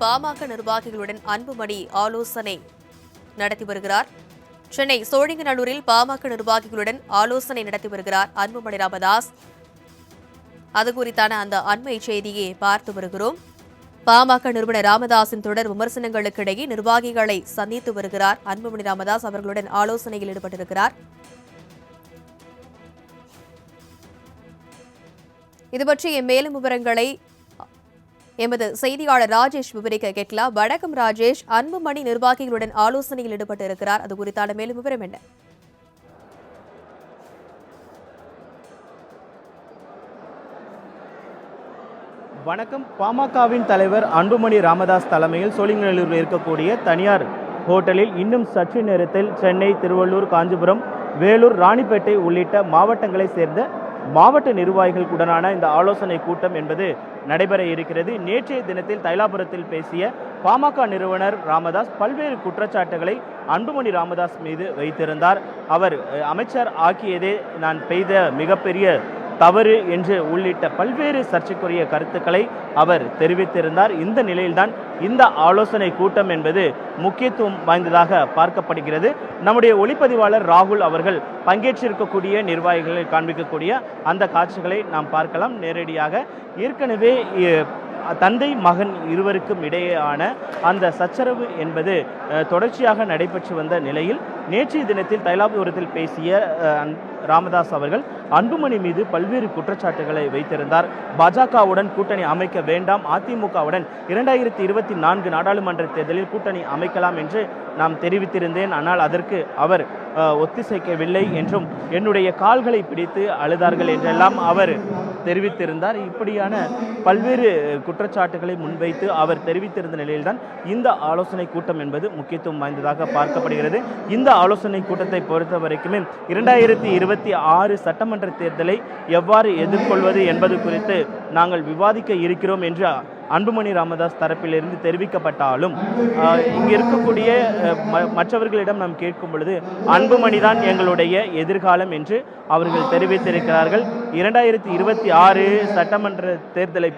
பாமக நிர்வாகிகளுடன் அன்புமணி ஆலோசனை நடத்தி வருகிறார். சென்னை சோழிங்கநல்லூரில் பாமக நிர்வாகிகளுடன் ஆலோசனை நடத்தி வருகிறார் அன்புமணி ராமதாஸ். அது குறித்தான அந்த அண்மை செய்தியை பார்த்து வருகிறோம். பாமக நிறுவனர் ராமதாஸின் தொடர் விமர்சனங்களுக்கு இடையே நிர்வாகிகளை சந்தித்து வருகிறார் அன்புமணி ராமதாஸ். அவர்களுடன் ஆலோசனையில் ஈடுபட்டிருக்கிறார். இது பற்றிய மேலும் விவரங்களை எமது செய்தியாளர் ராஜேஷ் விவரிக்க கேட்கலாம். வணக்கம் ராஜேஷ். அன்புமணி நிர்வாகிகளுடன் ஆலோசனையில் ஈடுபட்டு இருக்கிறார். அது குறித்தான மேலும் விவரம் என்ன? வணக்கம். பாமகவின் தலைவர் அன்புமணி ராமதாஸ் தலைமையில் சோழிங்கநல்லூரில் இருக்கக்கூடிய தனியார் ஹோட்டலில் இன்னும் சற்று நேரத்தில் சென்னை, திருவள்ளூர், காஞ்சிபுரம், வேலூர், ராணிப்பேட்டை உள்ளிட்ட மாவட்டங்களை சேர்ந்த மாவட்ட நிர்வாகிகளுடனான இந்த ஆலோசனை கூட்டம் என்பது நடைபெற இருக்கிறது. நேற்றைய தினத்தில் தைலாபுரத்தில் பேசிய பாமக நிறுவனர் ராமதாஸ் பல்வேறு குற்றச்சாட்டுகளை அன்புமணி ராமதாஸ் மீது வைத்திருந்தார். அவர் அமைச்சர் ஆக்கியதே நான் பெய்த மிகப்பெரிய தவறு என்று உள்ளிட்ட பல்வேறு சர்ச்சைக்குரிய கருத்துக்களை அவர் தெரிவித்திருந்தார். இந்த நிலையில்தான் இந்த ஆலோசனை கூட்டம் என்பது முக்கியத்துவம் வாய்ந்ததாக பார்க்கப்படுகிறது. நம்முடைய ஒளிப்பதிவாளர் ராகுல் அவர்கள் பங்கேற்றிருக்கக்கூடிய நிர்வாகிகளை காண்பிக்கக்கூடிய அந்த காட்சிகளை நாம் பார்க்கலாம் நேரடியாக. ஏற்கனவே தந்தை மகன் இருவருக்கும் இடையேயான அந்த சச்சரவு என்பது தொடர்ச்சியாக நடைபெற்று வந்த நிலையில் நேற்றைய தினத்தில் தைலாபுரத்தில் பேசிய ராமதாஸ் அவர்கள் அன்புமணி மீது பல்வேறு குற்றச்சாட்டுகளை வைத்திருந்தார். பாஜகவுடன் கூட்டணி அமைக்க வேண்டாம், அதிமுகவுடன் 2024 நாடாளுமன்ற தேர்தலில் கூட்டணி அமைக்கலாம் என்று நாம் தெரிவித்திருந்தேன். ஆனால் அதற்கு அவர் ஒத்திசைக்கவில்லை என்றும் என்னுடைய கால்களை பிடித்து அழுதார்கள் என்றெல்லாம் அவர் தெரிவித்திருந்தார். இப்படியான பல்வேறு குற்றச்சாட்டுகளை முன்வைத்து அவர் தெரிவித்திருந்த நிலையில்தான் இந்த ஆலோசனை கூட்டம் என்பது முக்கியத்துவம் வாய்ந்ததாக பார்க்கப்படுகிறது. இந்த ஆலோசனை கூட்டத்தை பொறுத்த வரைக்குமே 2026 சட்டமன்ற தேர்தலை எவ்வாறு எதிர்கொள்வது என்பது குறித்து நாங்கள் விவாதிக்க இருக்கிறோம் என்று அன்புமணி ராமதாஸ் தரப்பிலிருந்து தெரிவிக்கப்பட்டாலும் இங்கு இருக்கக்கூடிய மற்றவர்களிடம் நாம் கேட்கும் பொழுது அன்புமணி தான் எங்களுடைய எதிர்காலம் என்று அவர்கள் தெரிவித்திருக்கிறார்கள். 2026 சட்டமன்ற தேர்தலை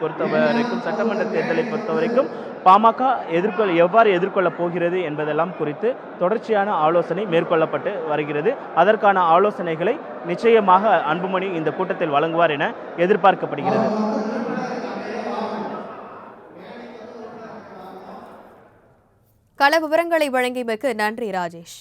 பொறுத்தவரைக்கும் பாமக எவ்வாறு எதிர்கொள்ளப் போகிறது என்பதெல்லாம் குறித்து தொடர்ச்சியான ஆலோசனை மேற்கொள்ளப்பட்டு வருகிறது. அதற்கான ஆலோசனைகளை நிச்சயமாக அன்புமணி இந்த கூட்டத்தில் வழங்குவார் என எதிர்பார்க்கப்படுகிறது. கள விவரங்களை வழங்கியமைக்கு நன்றி ராஜேஷ்.